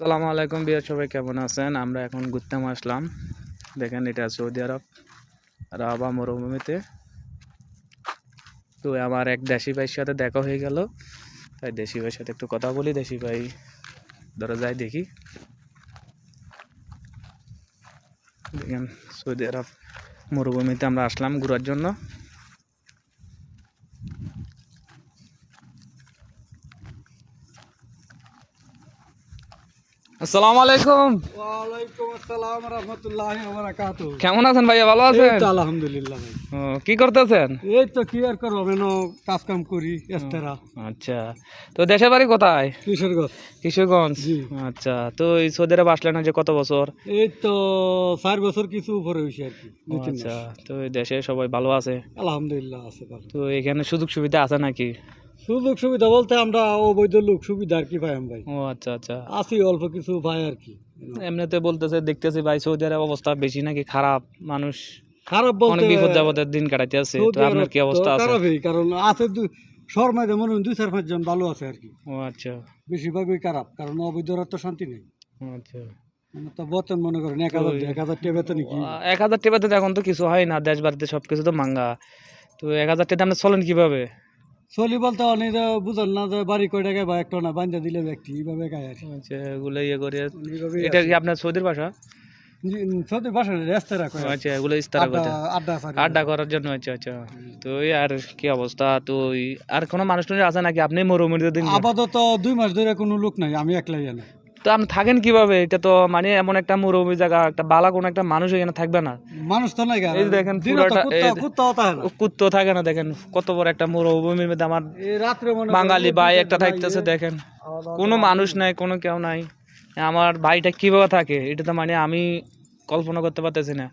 আসসালামু আলাইকুম বিয়ার, সবাই কেমন আছেন? আমরা এখন ঘুরতে আসলাম। দেখেন, এটা সৌদি আরব রাবা মরুভূমিতে। তো আমার এক দেশি ভাইয়ের সাথে দেখা হয়ে গেল, তাই দেশি ভাইয়ের সাথে একটু কথা বলি। দেশি ভাই ধরো যাই দেখি। দেখেন, সৌদি আরব মরুভূমিতে আমরা আসলাম ঘোরার জন্য। আসসালামু আলাইকুম। ওয়ালাইকুম আসসালাম রাহমাতুল্লাহি ওয়া বারাকাতুহু। কেমন আছেন ভাইয়া? ভালো এই আছেন? তো আলহামদুলিল্লাহ ভাই। কি করতেছেন? এই তো কি আর করব, কাজ কাম করি এস্তেরা। আচ্ছা, তো দেশের বাড়ি কোথায়? কিশোরগঞ্জ। কিশোরগঞ্জ। জি। আচ্ছা, তো এই সৌদি আরব আসলেন যে কত বছর? এই তো 4 বছর কিছু উপরে হইছে আর কি, ও 2-3 আচ্ছা, মাস। তো এই দেশে সবাই ভালো আছে? আলহামদুলিল্লাহ আছে ভালো। তো এখানে সুযোগ সুবিধা আছে নাকি? সুযোগ সুবিধা বলতে আমরা অবৈধ লোক সুবিধা আর কি পাই ভাই। ও আচ্ছা আচ্ছা। আছি অল্প কিছু পাই আর কি। এমনিতে বলতেছে, দেখতেছি ভাই সৌদি আরব অবস্থা বেশি নাকি খারাপ, মানুষ খারাপ অনেক বলতে বিপদ আপদের দিন কাটাইতে আছে। তো সৌদি আপনার আরব কি তো অবস্থা আছে? খারাপই, কারণ আছে শর্মায় মনে হয় 2-4-5 জন ভালো আছে আর কি। ও আচ্ছা। বেশিরভাগই খারাপ, কারণ অবৈধরা তো শান্তি নেই। ও আচ্ছা। তো বেতন মনে করেন 1,000 টাকা বেতনই কি? 1000 টাকাতে তো এখন তো কিছু হয় না, দেশ বাড়িতে সবকিছু তো মাঙ্গা। তো 1000 টাকা আপনি চলেন কিভাবে? চলি বলতে অনেক বুঝেন না যে বাড়ি কয় টাকায় বা একটা না বান্ধা দিলে ব্যক্তি এইভাবে খায় আর কি। আচ্ছা, এগুলো ইয়ে করে। এইভাবেই এটা আছে। কি আপনার সৌদির ভাষা? সত্যি বাসায় রেস্তেরা ও কয় আর কি। আচ্ছা, এগুলো ইস্তারা আড্ডা করতে, আড্ডা সারি আড্ডা করার জন্য। আচ্ছা আচ্ছা। তো এই আর কি অবস্থা? তো আর কোনো মানুষ টুনুষ আছে নাকি? আপনি মরুভূমিতে দিন। আপাতত 2 মাস ধরে কোনো লোক নাই, আমি একলাই জানি। তো আপনি থাকেন কিভাবে? এটা তো মানে এমন একটা মরুভূমি জায়গা, একটা বালা কোনো একটা মানুষ এখানে থাকবে না। মানুষ তো নাই গা। এই যে দেখেন দিনে তো পুরোটা কুত্তাও থাকে না। কুত্তো থাকে না। দেখেন কত বড় একটা মরুভূমির মধ্যে আমার এই রাত্রে মনে বাঙালি ভাই একটা থাকতেছে। দেখেন কোনো মানুষ নাই, কোনো কেউ নাই। আমার ভাইটা কিভাবে থাকে এটা তো মানে আমি কল্পনা করতে পারতেছি না।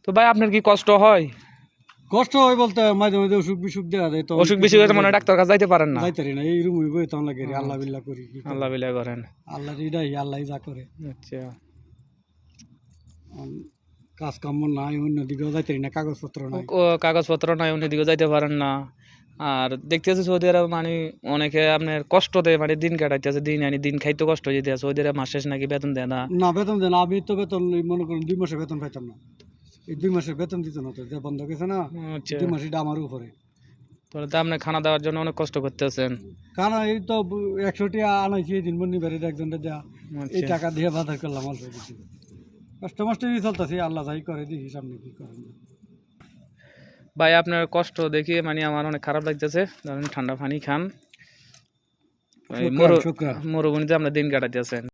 তো ভাই আপনার কি কষ্ট হয়? কষ্ট হয় বলতে মাঝে মাঝে অসুখ বিসুখ দেওয়া যায় তো। অসুখ বিসুখ হয়েছে, মানে ডাক্তার কাছে যাইতে পারেন না? যাইতারি না, এই রুমই বই তো লাগে আল্লাহ বিল্লাহ করি কি আল্লাহ বিল্লাহ করেন। আল্লাহ হৃদয় আল্লাহ যা করে। আচ্ছা। কাজ কাম নাই, অন্যদিকেও যাইতারি না, কাগজপত্র নাই। কাগজপত্র নাই, অন্যদিকে যাইতে পারেন না। আর দেখতেছি সৌদি আরব মানে অনেকে আপনার কষ্ট দেয়, মানে দিন কাটাইতেছে, দিন আনি দিন খাইতে কষ্ট যেতে। সৌদি আরব মাস শেষ নাকি বেতন দেয় না? না বেতন দেন, আমি তো বেতন এই মনে করুন 2 মাসের বেতন পাইতাম না। এই 2 মাসের বেতন দিত না, তো যে বন্ধ গেছে না, আচ্ছা। 2 মাস এটা আমার উপরে। তাহলে তো আপনি খানা দেওয়ার জন্য অনেক কষ্ট করতেছেন। কারণ এই তো 100 টাকা আনাইছি এই দিন মন্দির বাড়ির একজনটা দেয়া, এই আচ্ছা। টাকা দিয়ে বাজার করলাম অল্প কিছু। কষ্ট মষ্ট দিয়ে চলতেছি, আল্লাহ যাই করে, দেখি সামনে কি করেন। ভাই আপনার কষ্ট দেখে মানে আমার অনেক খারাপ লাগতেছে। ধরেন ঠান্ডা পানি খান, শুক্রান শুক্রান। মরুভূমিতে আপনার দিন কাটাইতেছেন।